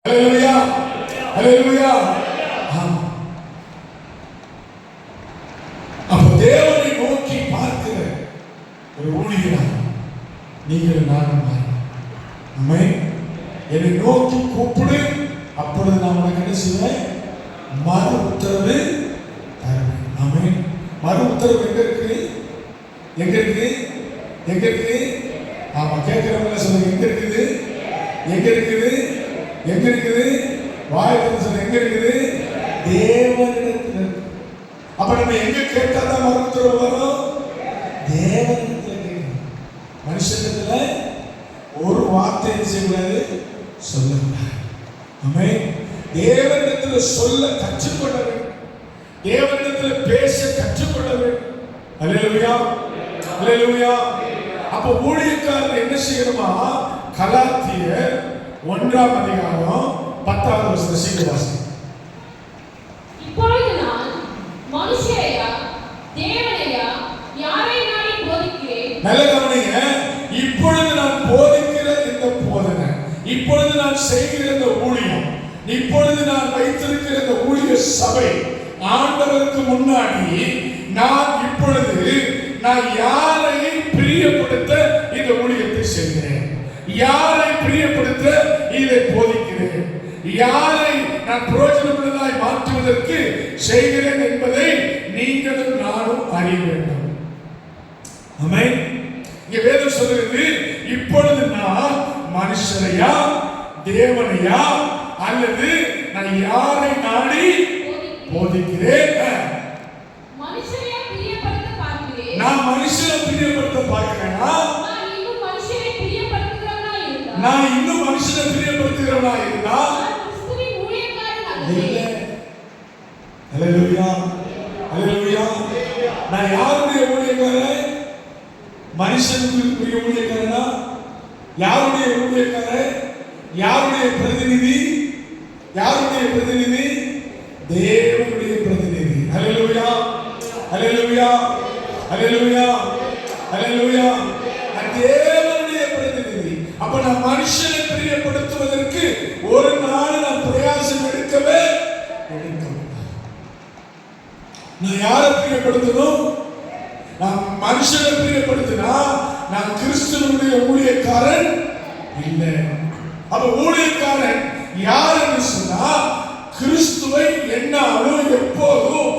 ஹல்லேலூயா, ஹல்லேலூயா. அப்ப தேவனை நோக்கி பார்க்கிற ஒரு ஊழியராக நீங்கள் நானும் ஆமென். என்னை நோக்கி கூப்பிடு, அப்பொழுது நான் உனக்கு என்ன செய்வேன்? மறு உத்தரவு தருவேன். ஆமென். மறு உத்தரவு எங்க இருக்கு? எங்க இருக்கு? எங்க இருக்கு? ஆமா, கேட்கிறவங்க சொல்லுங்க, எங்க இருக்குது? எங்க இருக்குது? எங்க இருக்குது? வாயத்தில் சொல்ல, எங்க இருக்குது? தேவனிடத்தில். அப்ப நம்ம எங்க கேட்டா தான் மறு உத்தரவு வரும்? தேவனிடத்தில் கேட்கணும். மனுஷனிடத்துல ஒரு வார்த்தை செய்யக்கூடாது, சொல்லக்கூடாது. ஆமென். தேவனிடத்தில் சொல்ல கற்றுக்கொள்ள வேண்டும். தேவனிடத்தில் பேச கற்றுக்கொள்ள வேண்டும். ஹல்லேலூயா, ஹல்லேலூயா. அப்ப ஊழியக்காரர் என்ன செய்யணுமா? கலாத்தியர் 1ஆம் அதிகாரம் 10வது வசனம் சீக்கிரம். இப்பொழுது நான் மனுஷரையா தேவனையா யாரை நாடி போதிக்கிறேன்? நல்ல கவனிங்க. இப்பொழுது நான் போதிக்கிற இந்த போதனை, இப்பொழுது நான் செய்கிற இந்த ஊழியம், இப்பொழுது நான் வைத்திருக்கிற இந்த ஊழிய சபை, ஆண்டவருக்கு முன்னாடி நான் இப்பொழுது நான் யாரை பிரியப்படுத்த இந்த ஊழியத்தை செய்கிறேன், யாரை பிரியப்படுத்த இதை போதிக்கிறேன், யாரை நான் பிரயோஜனமுள்ளதாய் மாற்றுவதற்கு செய்கிறேன் என்பதை நீங்களும் நானும் அறிய வேண்டும். ஆமென். இங்க வேதம் சொல்கிறது, இப்பொழுது நான் மனுஷரையா தேவனையா அல்லது நான் யாரை நாடி போதிக்கிறேன்? மனுஷரை பிரியப்படுத்த பார்க்கிறேன். நான் மனுஷரை பிரியப்படுத்த பார்க்கிறேனா? நான் இன்னும் மனுஷரை பிரியப்படுத்துகிறவனா இருந்தா? நான் இன்னும் மனுஷரை பிரியப்படுத்துகிறவனா இருந்தா? நான் கிறிஸ்துவின் ஊழியக்காரன் அல்ல. ஹல்லேலூயா, ஹல்லேலூயா. நான் யாருடைய ஊழியக்காரன்? மனுஷனுக்குரிய ஊழியக்காரனா? யாருடைய ஊழியக்காரன்? யாருடைய பிரதிநிதி? யாருடைய பிரதிநிதி? தேவனுடைய பிரதிநிதி. ஹல்லேலூயா, ஹல்லேலூயா, ஹல்லேலூயா, ஹல்லேலூயா. தேவனுடைய பிரதிநிதி. அப்ப நான் மனுஷனை பிரியப்படுத்துவதற்கு ஒரு நாள் நான் பிரயாசம் எடுக்கவே நான் யாரை பிரியப்படுத்தணும்? நான் மனுஷனை பிரியப்படுத்தினா நான் கிறிஸ்துவனுடைய ஊழியக்காரன் இல்லை. அப்ப ஊழியக்காரன் யார் என்று சொன்னா, கிறிஸ்துவை என்னாலும் எப்போதும்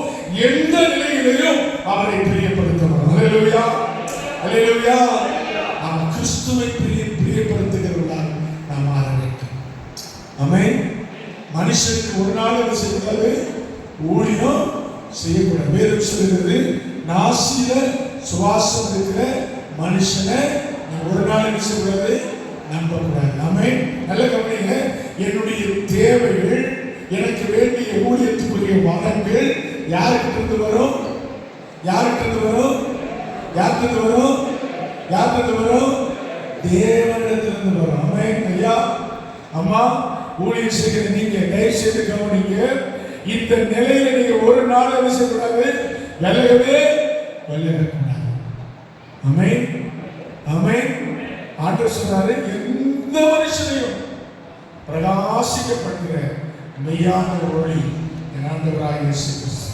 எந்த நிலையிலையும் அவரை பிரியப்படுத்தணும். ஹல்லேலூயா, ஹல்லேலூயா. நாம் கிறிஸ்துவை பிரியப்படுத்துகிறவர்களாக நாம் மாற வேண்டும். ஆமென். மனுஷனுக்கு ஒரு நாள் என்ன செய்யக்கூடாது? ஊழியம் செய்யக்கூடாது. வேதம் சொல்கிறது, நாசியில சுவாசம் இருக்கிற மனுஷனை ஒரு நாள் என்ன செய்யக்கூடாது? நம்பக்கூடாது. ஆமென். நல்ல கவனிங்க. என்னுடைய தேவைகள், எனக்கு வேண்டிய ஊழியத்துக்குரிய வரங்கள் யார்கிட்ட இருந்து வரும்? யார்கிட்ட இருந்து வரும்? யார்கிட்ட இருந்து வரும்? யார்கிட்ட இருந்து வரும்? தேவனிடத்திலிருந்து வரும். ஆமென். ஐயா, அம்மா, ஊழியம் செய்கிற நீங்க தயவு செய்து கவனிங்க. இந்த நிலையில நீங்க ஒரு நாள் என்ன செய்யக்கூடாது? விலகவே விலகக்கூடாது. ஆமென், ஆமென். ஆண்டவர் சொன்னாரு, எந்த மனுஷனையும் பிரகாசிக்கப்படுகிற மெய்யான ஒளி என் ஆண்டவராகிய இயேசு கிறிஸ்து.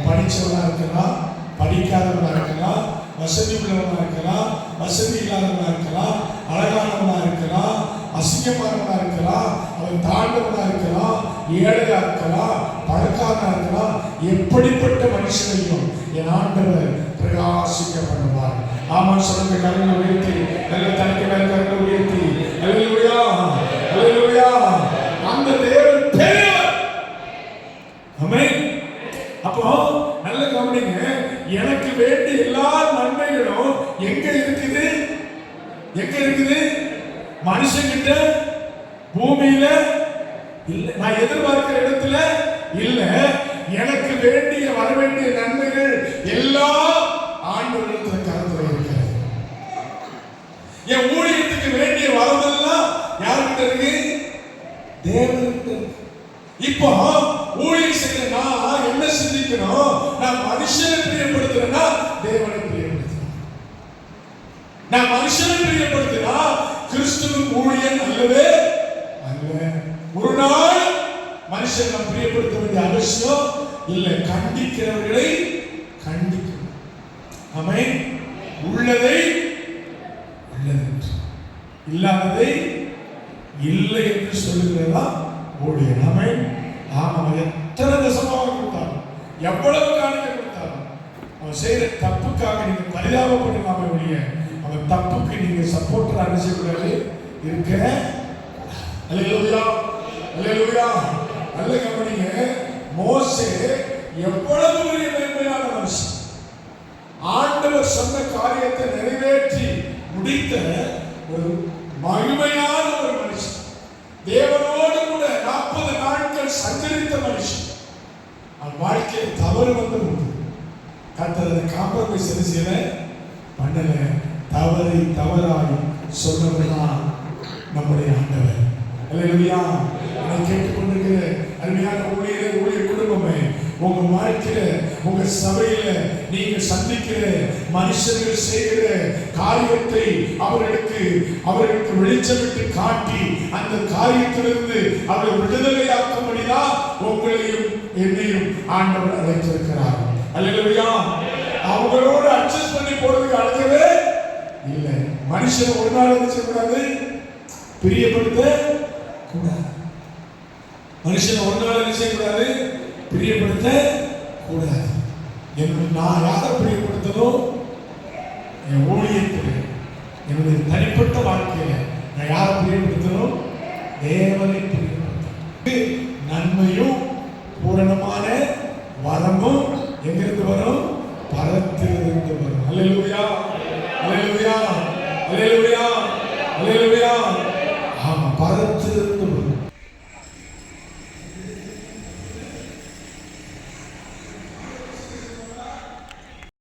படிச்சவனா இருக்கலாம், படிக்காதவனா இருக்கலாம், வசதி உள்ளவனா இருக்கலாம், வசதி இல்லாதவனா இருக்கலாம், அழகானவனா இருக்கலாம், அசிங்கமானவனா இருக்கலாம், அவன் தாழ்ந்தவனா இருக்கலாம், ஏழையா இருக்கலாம், பணக்காரனா இருக்கலாம். எப்படிப்பட்ட மனுஷனையும் என் ஆண்டவர் பிரகாசிக்க பண்ணுவார். ஆமா, சொல்லுங்க. கரங்களை உயர்த்தி, நல்ல தனக்கு மேல கரங்களை உயர்த்தி, ஹல்லேலூயா, ஹல்லேலூயா. அந்த தேவன் பெரியவர். ஆமென். அப்போ நல்ல கவனிங்க. எனக்கு வேண்டிய எல்லா நன்மைகளும் எங்க இருக்குது? எங்க இருக்குது? மனுஷங்கிட்ட, பூமியில இல்ல. நான் எதிர்பார்க்கிற இடத்துல இல்ல. எனக்கு வேண்டிய வர வேண்டிய நன்மைகள் எல்லாம் ஆண்டவரிடத்தில் கருத்துல இருக்கிறது. என் ஊழியத்துக்கு வேண்டிய வரமெல்லாம் யார்கிட்ட இருக்கு? தேவன்கிட்ட இருக்கு. இப்போ ஊழியம் செய்ய நான் என்ன சிந்திக்கணும்? நான் மனுஷனை பிரியப்படுத்துறேன்னா தேவனை பிரியப்படுத்துறேன். நான் மனுஷனை பிரியப்படுத்தினா கிறிஸ்துவின் ஊழியன் அல்லவே அல்ல. ஒரு நாள் மனுஷன் நாம் பிரியப்படுத்த வேண்டிய அவசியம் இல்லை. கண்டிக்கிறவர்களை கண்டிக்கணும். ஆமென். உள்ளதை உள்ளது, இல்லாததை இல்லை என்று சொல்லுகிறதா ஊழியர். ஆமென். ஆமாம். எத்தனை தசமாக கொடுத்தாலும், எவ்வளவு காணிக்க கொடுத்தாலும், அவன் செய்யற தப்புக்காக நீங்க பரிதாபப்படலாமே ஒழிய அவன் தப்புக்கு நீங்க சப்போர்ட்டர் அனுப்பிக்கூடாது இருக்க. அல்லேலூயா, அல்லேலூயா. நல்ல கவனிங்க. மோசே எவ்வளவு பெரிய மேன்மையான மனுஷன். ஆண்டவர் சொன்ன காரியத்தை நிறைவேற்றி முடித்த ஒரு மகிமையான ஒரு மனுஷன். தேவனோடு கூட 40 நாட்கள் சஞ்சரித்த மனுஷன். அவன் வாழ்க்கையில் தவறு வந்தபோது கர்த்தர் காம்ப்ரமைஸ் செய்யல, பண்ணல. தவறை தவறாய் சொன்னவர்தான் நம்முடைய ஆண்டவர். அல்லேலூயா. என்னை கேட்டுக்கொண்டிருக்கிற அருமையான ஊழிய குடும்பமே, உங்க வாழ்க்கையில, உங்க சபையில நீங்க சந்திக்கிற மனுஷர்கள் செய்கிற காரியத்தை அவர்களுக்கு வெளிச்சமிட்டு காட்டி அந்த காரியத்திலிருந்து அவரை விடுதலையாக்கும்படிதான் உங்களையும் என்னையும் ஆண்டவர் அழைத்திருக்கிறார். அல்லேலூயா. அவங்களோடு அட்ஜஸ்ட் பண்ணி போறதுக்கு அழைக்கவே இல்லை. மனுஷன் ஒரு நாள் என்ன செய்யக்கூடாது? பிரியப்படுத்த கூடாது. மனுஷன் ஒரு நாள் என்ன செய்யக்கூடாது? பிரியப்படுத்த கூடாது. நான் யாரை பிரியப்படுத்தணும்? என் ஊழியத்தில், என்னுடைய தனிப்பட்ட வாழ்க்கையில நான் யாரை பிரியப்படுத்தணும்? தேவனை பிரியப்படுத்தணும்.